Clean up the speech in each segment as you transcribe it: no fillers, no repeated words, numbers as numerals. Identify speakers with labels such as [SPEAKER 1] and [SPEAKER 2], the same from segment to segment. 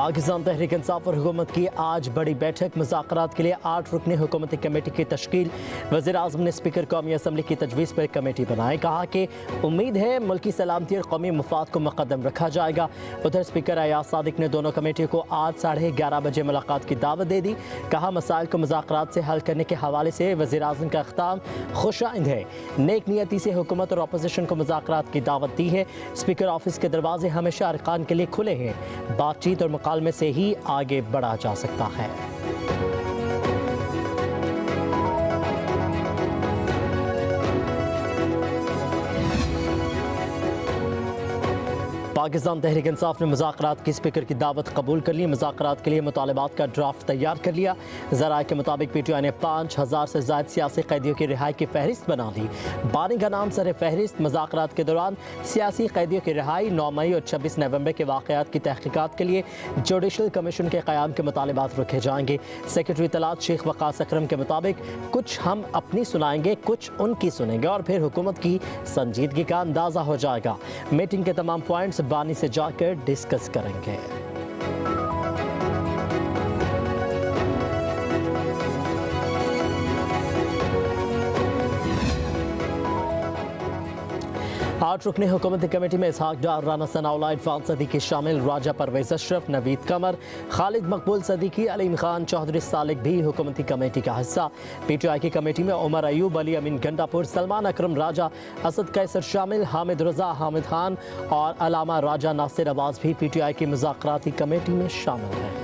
[SPEAKER 1] पाकिस्तान तहरीक इंसाफ और हुकूमत की आज बड़ी बैठक। मुज़ाकरात के लिए 8 रुकनी हुकूमती कमेटी की तश्कील। वज़ीर आज़म ने स्पीकर कौमी असम्बली की तजवीज़ पर कमेटी बनाई। कहा कि उम्मीद है मुल्की सलामती और कौमी मफाद को मुक़द्दम रखा जाएगा। उधर स्पीकर अयाज सादिक ने दोनों कमेटियों को आज 11:30 बजे मुलाकात की दावत दे दी। कहा मसाइल को मुज़ाकरात से हल करने के हवाले से वज़ीर आज़म का इख्ताम खुशाइंद है। नेक नियती से हुकूमत और अपोजिशन को मुज़ाकरात की दावत दी है। स्पीकर ऑफिस के दरवाजे हमेशा अरकान के लिए खुले हैं। बातचीत और मुकालमे से ही आगे बढ़ा जा सकता है। पाकिस्तान तहरीक इंसाफ ने मुज़ाकरात की स्पीकर की दावत कबूल कर ली। मुज़ाकरात के लिए मुतालबात का ड्राफ्ट तैयार कर लिया। ज़राए के मुताबिक PTI ने 5000 से ज़ायद सियासी कैदियों की रिहाई की फहरिस्त बना ली। बानी का नाम सर फहरिस्त। मुज़ाकरात के दौरान सियासी कैदियों की रिहाई, 9 मई और 26 नवंबर के वाक़यात की तहकीकात के लिए जुडिशल कमीशन के क़याम के मुतालबात रखे जाएंगे। सेक्रेटरी तलात शेख वक़ास अकरम के मुताबिक कुछ हम अपनी सुनाएंगे, कुछ उनकी सुनेंगे और फिर हुकूमत की संजीदगी का अंदाज़ा हो जाएगा। मीटिंग के तमाम पॉइंट्स बानी से जाकर डिस्कस करेंगे। आठ रुकनी हुकूमती कमेटी में इसहाक डार, राना सनाउल्लाह, इरफान सदीकी शामिल। राजा परवेज़ अशरफ, नवीद कमर, खालिद मकबूल सदीकी, अलीम खान चौधरी सालिक भी हुकूमती कमेटी का हिस्सा। PTI की कमेटी में उमर अयूब, अली अमीन गंडापुर, सलमान अकरम राजा, असद कैसर शामिल। हामिद रजा, हामिद खान और अलामा राजा नासिर अब्बास भी PTI की मुज़ाकराती कमेटी में शामिल हैं।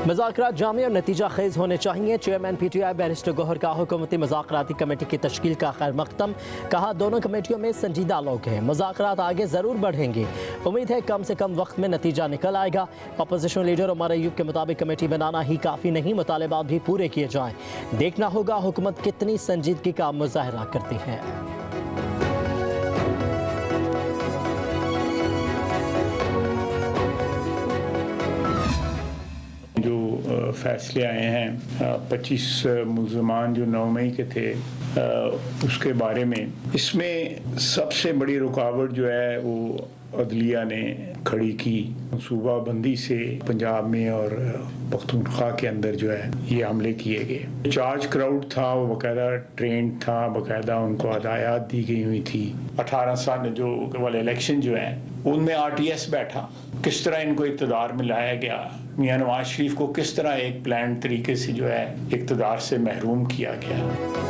[SPEAKER 1] मुज़ाकरात जामी और नतीजा खेज होने चाहिए। चेयरमैन PTI बैरिस्टर गौहर का हुकूमती मुज़ाकराती कमेटी की तश्कील का खैर मकदम। कहा दोनों कमेटियों में संजीदा लोग हैं, मुज़ाकरात आगे ज़रूर बढ़ेंगे। उम्मीद है कम से कम वक्त में नतीजा निकल आएगा। अपोजिशन लीडर उमर अयूब के मुताबिक कमेटी बनाना ही काफ़ी नहीं, मुतालबात भी पूरे किए जाएँ। देखना होगा हुकूमत कितनी संजीदगी का मुज़ाहरा करती है।
[SPEAKER 2] फैसले आए हैं 25 मुल्ज़मान जो 9 मई के थे उसके बारे में, इसमें सबसे बड़ी रुकावट जो है वो अदलिया ने खड़ी की। सूबाबंदी से पंजाब में और पख्तूनख्वा के अंदर जो है ये हमले किए गए। चार्ज क्राउड था, वो बाकायदा ट्रेंड था, बाकायदा उनको हदायत दी गई हुई थी। 18 साल जो वाले इलेक्शन जो है उनमें RTS बैठा, किस तरह इनको इक़्तिदार में लाया गया। मियां नवाज शरीफ को किस तरह एक प्लान तरीके से जो है इक़्तिदार से महरूम किया गया।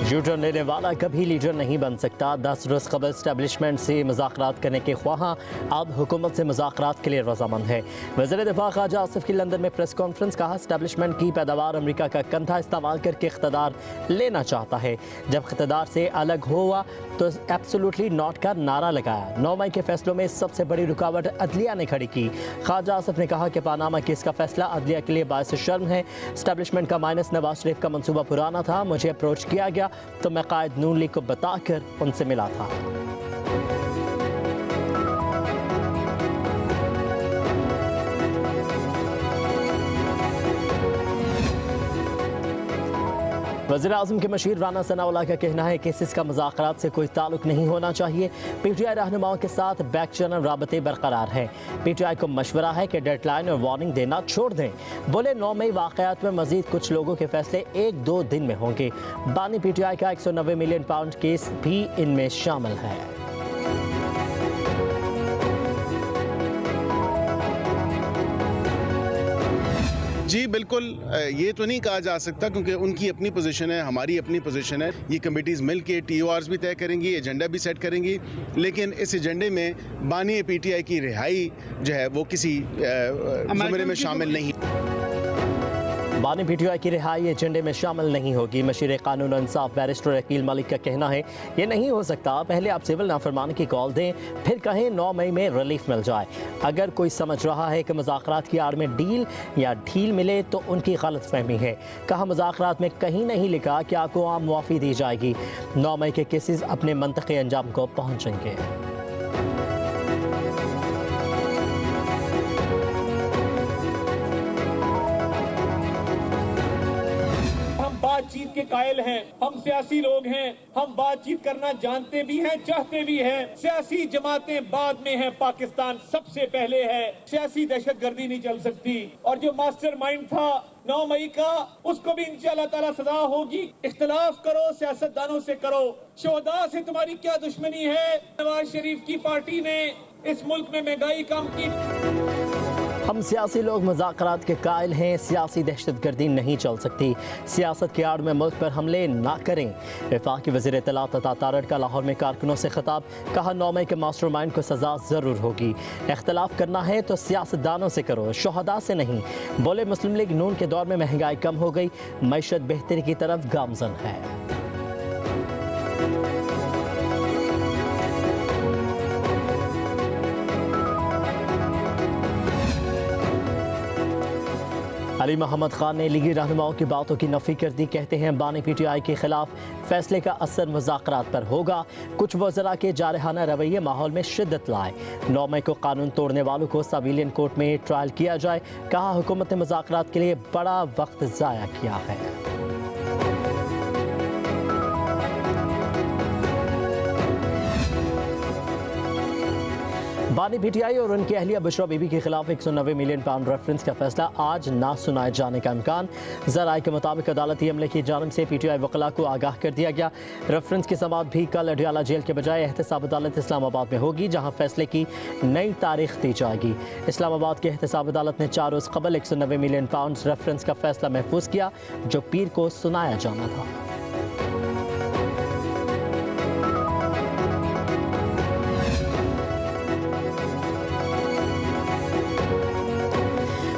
[SPEAKER 1] यूटर्न लेने वाला कभी लीडर नहीं बन सकता। 10 रोज़ कबल स्टैब्लिशमेंट से मुज़ाकरात करने के ख्वाहां अब हुकूमत से मुज़ाकरात के लिए रज़ामंद है। वज़ीर दिफ़ा ख्वाजा आसिफ की लंदन में प्रेस कॉन्फ्रेंस। कहा स्टैब्लिशमेंट की पैदावार अमरीका का कंधा इस्तेमाल करके इक़्तिदार लेना चाहता है। जब इक़्तिदार से अलग हुआ तो एब्सोल्युटली नॉट का नारा लगाया। 9 मई के फैसलों में सबसे बड़ी रुकावट अदलिया ने खड़ी की। ख्वाजा आसिफ ने कहा कि पानामा केस का फैसला अदलिया के लिए बायस शर्म है। स्टैब्लिशमेंट का माइनस नवाज शरीफ का मंसूबा पुराना था। मुझे अप्रोच किया गया तो मैं कायद नून लीग को बताकर उनसे मिला था। वज़ीर आज़म के मशीर राना सनाउल्लाह का कहना है कि इसका मुज़ाकरात से कोई ताल्लुक नहीं होना चाहिए। PTI रहनुमाओं के साथ बैक चैनल राबते बरकरार हैं। PTI को मशवरा है कि डेडलाइन और वार्निंग देना छोड़ दें। बोले 9 मई वाक़यात में मज़ीद कुछ लोगों के फैसले 1-2 दिन में होंगे। बानी PTI का 190 मिलियन पाउंड केस भी इनमें शामिल है।
[SPEAKER 3] जी बिल्कुल, ये तो नहीं कहा जा सकता क्योंकि उनकी अपनी पोजीशन है, हमारी अपनी पोजीशन है। ये कमेटीज़ मिल के TORs भी तय करेंगी, एजेंडा भी सेट करेंगी, लेकिन इस एजेंडे में बानी PTI की रिहाई जो है वो किसी ज़मरे में शामिल नहीं।
[SPEAKER 1] बानी PTI की रिहाई एजेंडे में शामिल नहीं होगी। मशीर कानून और इंसाफ बैरिस्टर अकील मलिक का कहना है ये नहीं हो सकता। पहले आप सिविल नाफरमानी की कॉल दें, फिर कहें 9 मई में रिलीफ मिल जाए। अगर कोई समझ रहा है कि मुज़ाकरात की आड़ में डील या ढील मिले तो उनकी गलत फहमी है। कहा मुज़ाकरात में कहीं नहीं लिखा कि आपको आम मुआफ़ी दी जाएगी। 9 मई के केसेस अपने मंतक़ी अंजाम को पहुँचेंगे।
[SPEAKER 4] बातचीत के कायल हैं, हम सियासी लोग हैं, हम बातचीत करना जानते भी हैं, चाहते भी हैं। सियासी जमातें बाद में हैं, पाकिस्तान सबसे पहले है। सियासी दहशतगर्दी नहीं चल सकती। और जो मास्टरमाइंड था 9 मई का, उसको भी इंशाअल्लाह ताला सजा होगी। इख्तिलाफ करो, सियासतदानों से करो, शोहदा से तुम्हारी क्या दुश्मनी है? नवाज शरीफ की पार्टी ने इस मुल्क में महंगाई कम की।
[SPEAKER 1] हम सियासी लोग मुज़ाकरात के कायल हैं, सियासी दहशतगर्दी नहीं चल सकती। सियासत की आड़ में मुल्क पर हमले ना करें। वफाकी वज़ीर इत्तलात अता तारड़ का लाहौर में कारकुनों से खिताब, कहा 9 मई के मास्टरमाइंड को सज़ा ज़रूर होगी। इख्तलाफ करना है तो सियासतदानों से करो, शोहदा से नहीं। बोले मुस्लिम लीग नून के दौर में महंगाई कम हो गई, मईशत बेहतरी की तरफ गामज़न है। अली मोहम्मद खान ने लीगी रहनुमाओं की बातों की नफ़ी कर दी। कहते हैं बानी PTI के खिलाफ फैसले का असर मुज़ाकरात पर होगा। कुछ वज़रा के जारहाना रवैये माहौल में शिद्दत लाए। 9 मई को कानून तोड़ने वालों को सिविलियन कोर्ट में ट्रायल किया जाए। कहा हुकूमत ने मुज़ाकरात के लिए बड़ा वक्त ज़ाया किया है। बानी PTI और उनकी अहलिया बुशरा बीबी के खिलाफ 190 मिलियन पाउंड रेफरेंस का फैसला आज ना सुनाए जाने का इम्कान। ज़राए के मुताबिक अदालती अमले की जानिब से PTI वकला को आगाह कर दिया गया। रेफरेंस की समाअत भी कल अडियाला जेल के बजाय एहतसाब अदालत इस्लामाबाद में होगी, जहाँ फैसले की नई तारीख दी जाएगी। इस्लामाबाद की एहतसाब अदालत ने 4 रोज़ कबल 190 मिलियन पाउंड रेफरेंस का फैसला महफूज किया, जो पीर को सुनाया जाना था।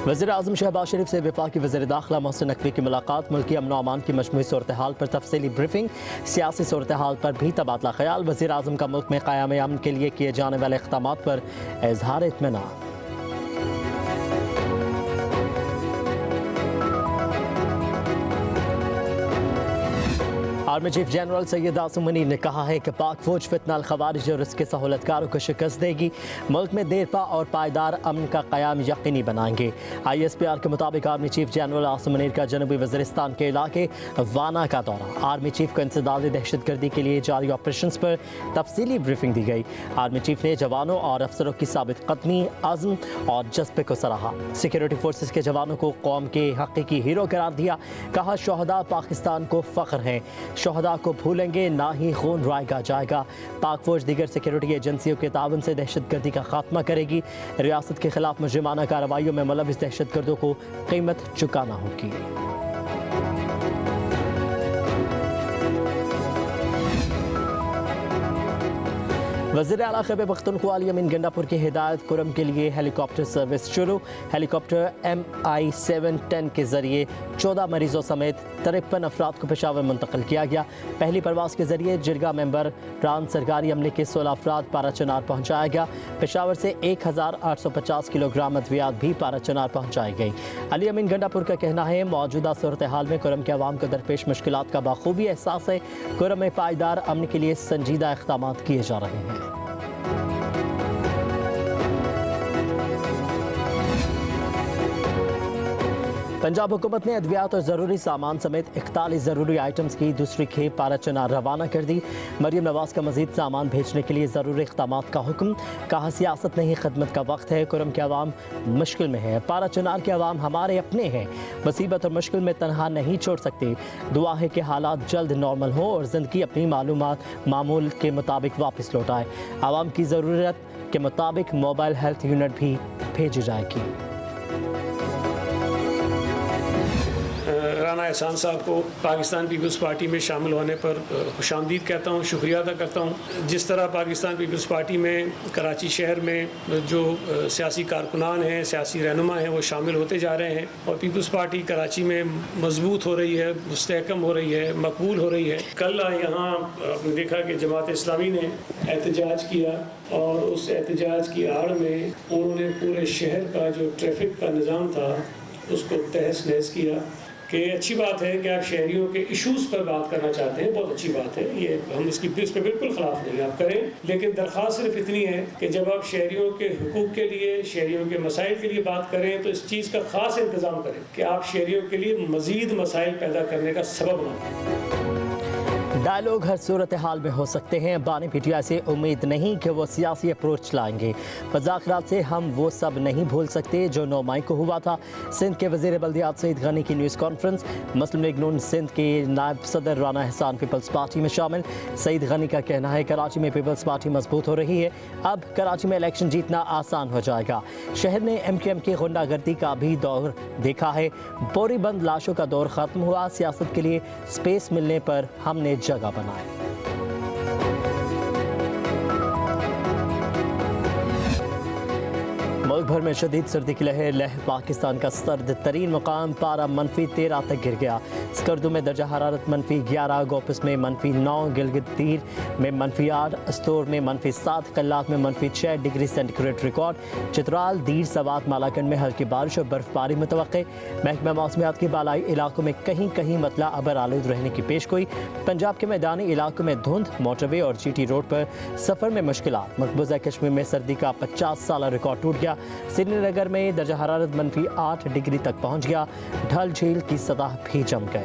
[SPEAKER 1] वज़ीर-ए-आज़म शहबाज शरीफ से वफाकी वज़ीर दाखिला मोहसिन नकवी की मुलाकात। मुल्की अमन व अमान की मजमूई सूरत हाल पर तफसीली ब्रीफिंग, सियासी सूरत हाल पर भी तबादला ख्याल। वज़ीर-ए-आज़म का मुल्क में क़याम अमन के लिए किए जाने वाले इक़दामात पर इज़हार इत्मीनान। Army chief general Syed Asim Munir ने कहा है कि पाक फौज फितना अल खवारिज और उसके सहूलतकारों को शिकस्त देगी। मुल्क में देरपा और पायदार अमन का क़याम यकीनी बनाएंगे। ISPR के मुताबिक army chief general Asim Munir का जनूबी वज़ीरिस्तान के इलाके वाना का दौरा। आर्मी चीफ को इंसदादी दहशतगर्दी के लिए जारी ऑपरेशन पर तफसीली ब्रीफिंग दी गई। आर्मी चीफ ने जवानों और अफसरों की साबित कदमी, अज़्म और जज्बे को सराहा। सिक्योरिटी फोर्सेस के जवानों को कौम के हकीकी हीरो करार दिया। कहा शोहदा पाकिस्तान को फ़ख्र हैं, शोहदा को भूलेंगे ना ही खून रायगा जाएगा। पाक फौज दीगर सिक्योरिटी एजेंसियों के ताउन से दहशतगर्दी का खात्मा करेगी। रियासत के खिलाफ मुजरिमाना कार्रवाइयों में मुलविस दहशतगर्दों को कीमत चुकाना होगी। वज़ीर आला खैबर पख्तूनख्वा अली अमीन गंडापुर की हिदायत कुरम के लिए हेलीकॉप्टर सर्विस शुरू। हेलीकॉप्टर MI-710 के जरिए 14 मरीजों समेत 53 अफराद को पेशावर मुंतकिल किया गया। पहली परवाज़ के जरिए जिरगा मेंबर प्रांत सरकारी अमले के 16 अफराद पाराचनार पहुँचाया गया। पेशावर से 1850 किलोग्राम अद्वियात भी पाराचनार पहुँचाई गई। अली अमीन गंडापुर का कहना है मौजूदा सूरत हाल में कुरम के अवाम को दरपेश मुश्किलात का बाखूबी एहसास है। कुरम में पायदार अमन के लिए संजीदा इक़दाम किए जा रहे हैं। पंजाब हुकूमत ने अद्वियात और ज़रूरी सामान समेत 41 ज़रूरी आइटम्स की दूसरी खेप पाराचनार रवाना कर दी। मरीम नवाज का मज़ीद सामान भेजने के लिए ज़रूरी इक़दामात का हुक्म। कहा सियासत नहीं खिदमत का वक्त है। कुरम के अवाम मुश्किल में है। पाराचनार के अवाम हमारे अपने हैं, मुसीबत और मुश्किल में तनहा नहीं छोड़ सकते। दुआ है कि हालात जल्द नॉर्मल हो और ज़िंदगी अपनी मालूमात मामूल के मुताबिक वापस लौट आए। आवाम की ज़रूरत के मुताबिक मोबाइल हेल्थ यूनिट भी भेजी जाएगी।
[SPEAKER 5] राना एहसान साहब को पाकिस्तान पीपल्स पार्टी में शामिल होने पर खुशामदीद कहता हूँ, शुक्रिया अदा करता हूँ। जिस तरह पाकिस्तान पीपल्स पार्टी में कराची शहर में जो सियासी कारकुनान हैं, सियासी रहनुमा हैं, वो शामिल होते जा रहे हैं और पीपल्स पार्टी कराची में मजबूत हो रही है, मुस्तहकम हो रही है, मकबूल हो रही है। कल यहाँ आपने देखा कि जमात इस्लामी ने एहतजाज किया और उस एहतजाज की आड़ में उन्होंने पूरे शहर का जो ट्रैफिक का निज़ाम था उसको तहस नहस किया। कि अच्छी बात है कि आप शहरियों के इश्यूज़ पर बात करना चाहते हैं, बहुत अच्छी बात है, ये हम इस पर बिल्कुल खिलाफ नहीं, आप करें, लेकिन दरख्वास्त सिर्फ इतनी है कि जब आप शहरियों के हुकूक के लिए, शहरियों के मसाइल के लिए बात करें तो इस चीज़ का ख़ास इंतज़ाम करें कि आप शहरियों के लिए मज़ीद मसाइल पैदा करने का सबब ना।
[SPEAKER 1] डायलॉग हर सूरत हाल में हो सकते हैं। बानी पीटीआई से उम्मीद नहीं कि वो सियासी अप्रोच लाएंगे। मुज़ाकरात से हम वो सब नहीं भूल सकते जो 9 मई को हुआ था। सिंध के वज़ीर बल्दियात सईद गनी की न्यूज़ कॉन्फ्रेंस। मुस्लिम लीग नून सिंध के नायब सदर राना एहसान पीपल्स पार्टी में शामिल। सईद गनी का कहना है कराची में पीपल्स पार्टी मजबूत हो रही है, अब कराची में इलेक्शन जीतना आसान हो जाएगा। शहर ने MQM की गुंडागर्दी का भी दौर देखा है। बोरी बंद लाशों का दौर ख़त्म हुआ। सियासत के लिए स्पेस मिलने पर हमने जगह बनाई। मुल्क भर में शदीद सर्दी की लहर पाकिस्तान का सर्द तरीन मुकाम पारा -13 तक गिर गया। स्कर्दू में दर्जा हरारत -11, गोपस में -9, गिलगित तीर में -8, अस्तोर में -7, कल्लात में -6 डिग्री सेंटीग्रेड रिकॉर्ड। चित्राल, दीर, सवात, मालाकंड में हल्की बारिश और बर्फबारी मुतवक्के। महकमा मौसमियात के बालाई इलाकों में कहीं कहीं मतला अबर आलूद रहने की पेशगोई। पंजाब के मैदानी इलाकों में धुंध, मोटरवे और GT रोड पर सफ़र में मुश्किलात। मकबूजा कश्मीर में सर्दी का 50 साल रिकॉर्ड टूट गया। श्रीनगर में दर्जा हरारत -8 डिग्री तक पहुंच गया। ढल झील की सतह भी जम गई।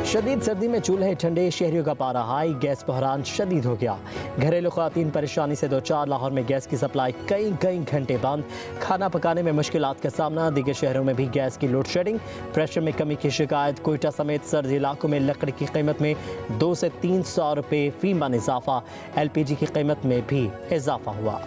[SPEAKER 1] शदीद सर्दी में चूल्हे ठंडे, शहरियों का पारा हाई, गैस बहरान शदीद हो गया। घरेलू ख़वातीन परेशानी से 2-4, लाहौर में गैस की सप्लाई कई घंटे बंद। खाना पकाने में मुश्किलात का सामना। दीगर शहरों में भी गैस की लोड शेडिंग। प्रेशर में कमी की शिकायत। कोयटा समेत सर्द इलाकों में लकड़ी की कीमत में 200 से 300 रुपये फी मन इजाफा। LPG की कीमत में भी इजाफा हुआ।